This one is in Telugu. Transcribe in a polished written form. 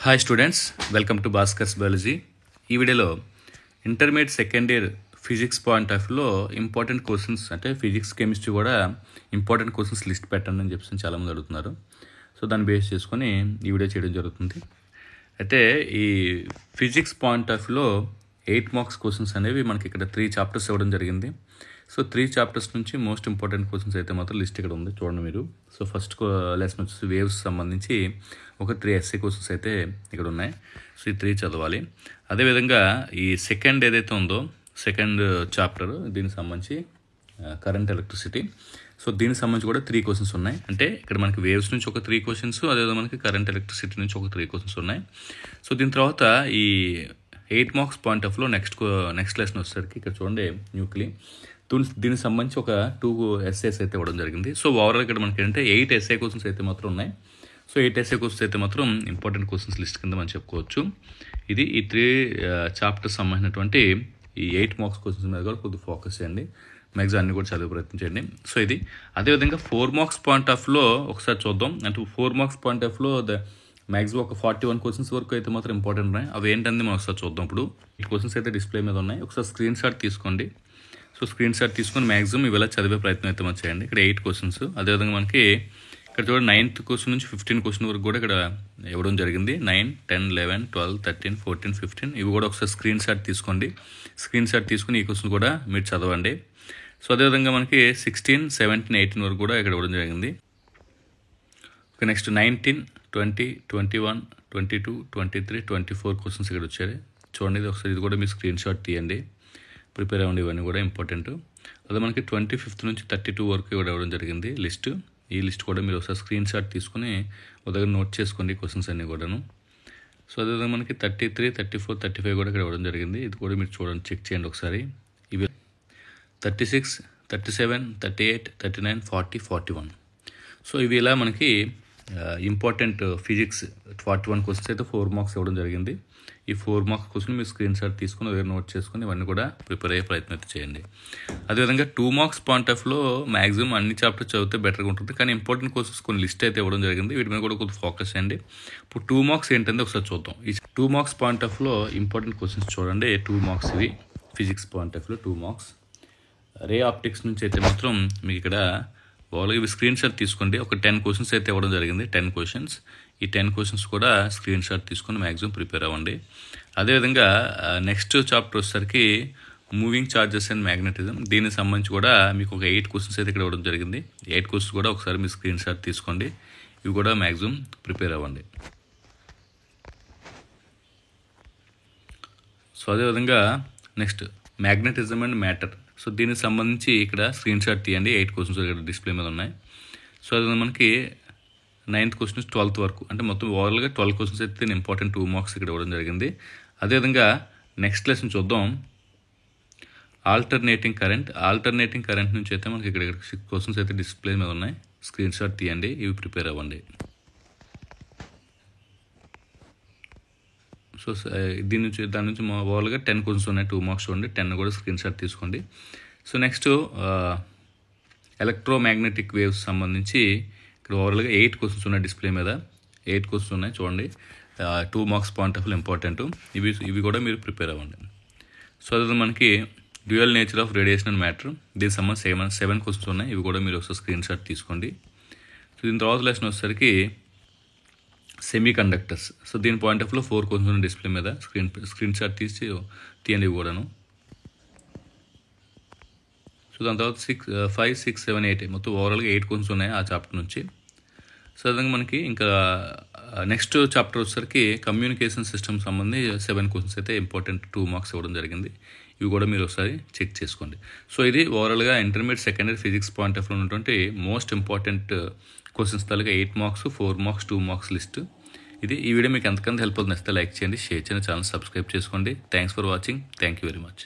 Hi students, welcome to Bhaskar's biology. ఈ వీడియోలో intermediate second year physics point of వ్యూలో ఇంపార్టెంట్ క్వశ్చన్స్ అంటే ఫిజిక్స్ కెమిస్ట్రీ కూడా ఇంపార్టెంట్ క్వశ్చన్స్ లిస్ట్ పెట్టండి అని చెప్పి చాలామంది అడుగుతున్నారు. సో దాన్ని బేస్ చేసుకొని ఈ వీడియో చేయడం జరుగుతుంది. అయితే ఈ ఫిజిక్స్ పాయింట్ ఆఫ్ వ్యూలో 8 మార్క్స్ క్వశ్చన్స్ అనేవి మనకి ఇక్కడ 3 చాప్టర్స్ ఇవ్వడం జరిగింది. సో 3 చాప్టర్స్ నుంచి మోస్ట్ ఇంపార్టెంట్ క్వశ్చన్స్ అయితే మాత్రం లిస్ట్ ఇక్కడ ఉంది, చూడండి మీరు. సో ఫస్ట్ లెసన్ వచ్చేసి వేవ్స్ సంబంధించి ఒక 3 ఎస్ఏ క్వశ్చన్స్ అయితే ఇక్కడ ఉన్నాయి. సో ఈ 3 చదవాలి. అదేవిధంగా ఈ సెకండ్ ఏదైతే ఉందో సెకండ్ చాప్టర్ దీనికి సంబంధించి కరెంట్ ఎలక్ట్రిసిటీ. సో దీనికి సంబంధించి కూడా 3 క్వశ్చన్స్ ఉన్నాయి. అంటే ఇక్కడ మనకి వేవ్స్ నుంచి ఒక 3 క్వశ్చన్స్, అదేవిధంగా మనకి కరెంట్ ఎలక్ట్రిసిటీ నుంచి ఒక 3 క్వశ్చన్స్ ఉన్నాయి. సో దీని తర్వాత ఈ 8 మార్క్స్ పాయింట్ ఆఫ్ లో నెక్స్ట్ లెసన్ వచ్చేసరికి ఇక్కడ చూడండి న్యూక్లియర్. దీనికి సంబంధించి ఒక 2 ఎస్ఏస్ అయితే ఇవ్వడం జరిగింది. సో ఓవరాల్ ఇక్కడ మనకి ఏంటంటే 8 ఎస్ఏ క్వశ్చన్స్ అయితే మాత్రం ఉన్నాయి. సో 8 ఎస్ఏ క్వశ్చన్స్ అయితే మాత్రం ఇంపార్టెంట్ క్వశ్చన్స్ లిస్ట్ కింద మనం చెప్పుకోవచ్చు. ఇది ఈ 3 చాప్టర్స్ సంబంధించినటువంటి ఈ 8 మార్క్స్ క్వశ్చన్స్ మీద కూడా కొద్దిగా ఫోకస్ చేయండి. మ్యాక్సిమం అన్ని కూడా చదివే ప్రయత్నించండి. సో ఇది అదేవిధంగా 4 మార్క్స్ పాయింట్ ఆఫ్ లో ఒకసారి చూద్దాం. అంటే 4 మార్క్స్ పాయింట్ ఆఫ్ లో మ్యాక్సిమం ఒక 41 క్వశ్చన్స్ వరకు అయితే మాత్రం ఇంపార్టెంట్ ఉన్నాయి. అవి ఏంటంటే మనం ఒకసారి చూద్దాం. ఇప్పుడు ఈ క్వశ్చన్స్ అయితే డిస్ప్లే మీద ఉన్నాయి, ఒకసారి స్క్రీన్ షాట్ తీసుకోండి. సో స్క్రీన్ షాట్ తీసుకొని మ్యాక్సిమం ఇవి చదివే ప్రయత్నం అయితే మనం చేయండి. ఇక్కడ 8 క్వశ్చన్స్. అదేవిధంగా మనకి ఇక్కడ చూడండి 9th క్వశ్చన్ నుంచి 15 క్వశ్చన్ వరకు కూడా ఇక్కడ ఇవ్వడం జరిగింది. 9, 10, 11, 12, 13, 14, 15 ఇవి కూడా ఒకసారి స్క్రీన్ షాట్ తీసుకోండి. స్క్రీన్ షాట్ తీసుకుని ఈ క్వశ్చన్ కూడా మీరు చదవండి. సో అదేవిధంగా మనకి 16, 17, 18 వరకు కూడా ఇక్కడ ఇవ్వడం జరిగింది. ఓకే, నెక్స్ట్ 19, 20, 21, 22, 23, 24 క్వశ్చన్స్ ఇక్కడ వచ్చాయి. చూడండి ఇది ఒకసారి ఇది కూడా మీరు స్క్రీన్ షాట్ తీయండి, ప్రిపేర్ అవ్వండి. ఇవన్నీ కూడా ఇంపార్టెంట్. అదే మనకి 25th నుంచి 32 వరకు ఇక్కడ ఇవ్వడం జరిగింది లిస్ట్. ఈ లిస్ట్ కూడా మీరు ఒకసారి స్క్రీన్ షాట్ తీసుకుని ఒక దగ్గర నోట్ చేసుకోండి క్వశ్చన్స్ అన్నీ కూడాను. సో అదేవిధంగా మనకి 33, 34, 35 కూడా ఇక్కడ ఇవ్వడం జరిగింది. ఇది కూడా మీరు చూడండి, చెక్ చేయండి ఒకసారి. ఇవి 36, 37, 38, 39, 40, 41. సో ఇవి ఇలా మనకి ఇంపార్టెంట్ ఫిజిక్స్ 41 క్వశ్చన్స్ అయితే 4 మార్క్స్ ఇవ్వడం జరిగింది. ఈ 4 మార్క్స్ క్వశ్చన్ మీరు స్క్రీన్ షాట్ తీసుకుని దగ్గర నోట్ చేసుకుని ఇవన్నీ కూడా ప్రిపేర్ అయ్యే ప్రయత్నం అయితే చేయండి. అదేవిధంగా 2 మార్క్స్ పాయింట్ ఆఫ్ లో మ్యాక్సిమం అన్ని చాప్టర్స్ చదివితే బెటర్గా ఉంటుంది. కానీ ఇంపార్టెంట్ క్వశ్చన్స్ కొన్ని లిస్ట్ అయితే ఇవ్వడం జరిగింది, వీటి మీద కూడా కొంచెం ఫోకస్ చేయండి. ఇప్పుడు 2 మార్క్స్ ఏంటంటే ఒకసారి చూద్దాం. ఈ 2 మార్క్స్ పాయింట్ ఆఫ్ లో ఇంపార్టెంట్ క్వశ్చన్స్ చూడండి. 2 మార్క్స్ ఇవి ఫిజిక్స్ పాయింట్ ఆఫ్ లో 2 మార్క్స్. రే ఆప్టిక్స్ నుంచి అయితే మాత్రం మీకు ఇక్కడ ఓవర్గా ఇవి స్క్రీన్ షాట్ తీసుకోండి. ఒక 10 క్వశ్చన్స్ అయితే ఇవ్వడం జరిగింది. 10 క్వశ్చన్స్. ఈ 10 క్వశ్చన్స్ కూడా స్క్రీన్ షాట్ తీసుకొని మ్యాక్సిమం ప్రిపేర్ అవ్వండి. అదేవిధంగా నెక్స్ట్ చాప్టర్ వచ్చేసరికి మూవింగ్ చార్జెస్ అండ్ మ్యాగ్నెటిజం. దీనికి సంబంధించి కూడా మీకు ఒక 8 క్వశ్చన్స్ అయితే ఇక్కడ ఇవ్వడం జరిగింది. 8 క్వశ్చన్స్ కూడా ఒకసారి మీరు స్క్రీన్ షాట్ తీసుకోండి. ఇవి కూడా మ్యాక్సిమం ప్రిపేర్ అవ్వండి. సో అదేవిధంగా next magnetism and matter. So దీనికి సంబంధించి ఇక్కడ స్క్రీన్ షాట్ తీయండి. 8 క్వశ్చన్స్ ఇక్కడ డిస్ప్లే మీద ఉన్నాయి. సో అది మనకి 9th క్వశ్చన్ నుంచి 12th వరకు, అంటే మొత్తం ఓవరాల్గా 12 క్వశ్చన్స్ అయితే ఇంపార్టెంట్ 2 మార్క్స్ ఇక్కడ ఇవ్వడం జరిగింది. అదేవిధంగా నెక్స్ట్ లెసన్ చూద్దాం. ఆల్టర్నేటింగ్ కరెంట్ నుంచి అయితే మనకి ఇక్కడ 6 క్వశ్చన్స్ అయితే డిస్ప్లే మీద ఉన్నాయి. స్క్రీన్ షాట్ తీయండి, ఇవి ప్రిపేర్ అవ్వండి. సో దాని నుంచి ఓవర్గా 10 క్వశ్చన్స్ ఉన్నాయి, 2 మార్క్స్ చూడండి. 10 కూడా స్క్రీన్ షాట్ తీసుకోండి. సో నెక్స్ట్ ఎలక్ట్రోమాగ్నెటిక్ వేవ్స్ సంబంధించి ఇక్కడ ఓవరాల్గా 8 క్వశ్చన్స్ ఉన్నాయి డిస్ప్లే మీద. 8 క్వశ్చన్స్ ఉన్నాయి చూడండి. 2 మార్క్స్ పాయింట్ ఆఫ్ ఇంపార్టెంట్. ఇవి కూడా మీరు ప్రిపేర్ అవ్వండి. సో అదే మనకి dual nature of radiation and matter. దీనికి సంబంధించి 7 క్వశ్చన్స్ ఉన్నాయి. ఇవి కూడా మీరు ఒకసారి స్క్రీన్ షాట్ తీసుకోండి. సో దీని తర్వాత లెసన్ వచ్చేసరికి సెమీ కండక్టర్స్. సో దీని పాయింట్ ఆఫ్ లో 4 క్వశ్చన్స్ ఉన్నాయి డిస్ప్లే మీద. స్క్రీన్ షాట్ తీయండి ఇవి కూడాను. సో దాని తర్వాత 5, 6, 7, 8 మొత్తం ఓవరాల్గా 8 క్వశ్చన్స్ ఉన్నాయి ఆ చాప్టర్ నుంచి. సో అదేవిధంగా మనకి ఇంకా నెక్స్ట్ చాప్టర్ వచ్చేసరికి కమ్యూనికేషన్ సిస్టమ్ సంబంధించి 7 క్వశ్చన్స్ అయితే ఇంపార్టెంట్ 2 మార్క్స్ ఇవ్వడం జరిగింది. ఇవి కూడా మీరు ఒకసారి చెక్ చేసుకోండి. సో ఇది ఓవరాల్గా intermediate second year physics point of లో ఉన్నటువంటి మోస్ట్ ఇంపార్టెంట్ క్వశ్చన్స్ తాలూకా 8 మార్క్స్, 4 మార్క్స్, 2 మార్క్స్ లిస్ట్. ఇది ఈ వీడియో మీకు ఎంతకంత హెల్ప్ అవుతుంది, నచ్చితే లైక్ చేయండి, షేర్ చేయండి, ఛానల్ సబ్స్క్రైబ్ చేసుకోండి. Thanks for watching. Thank you very much.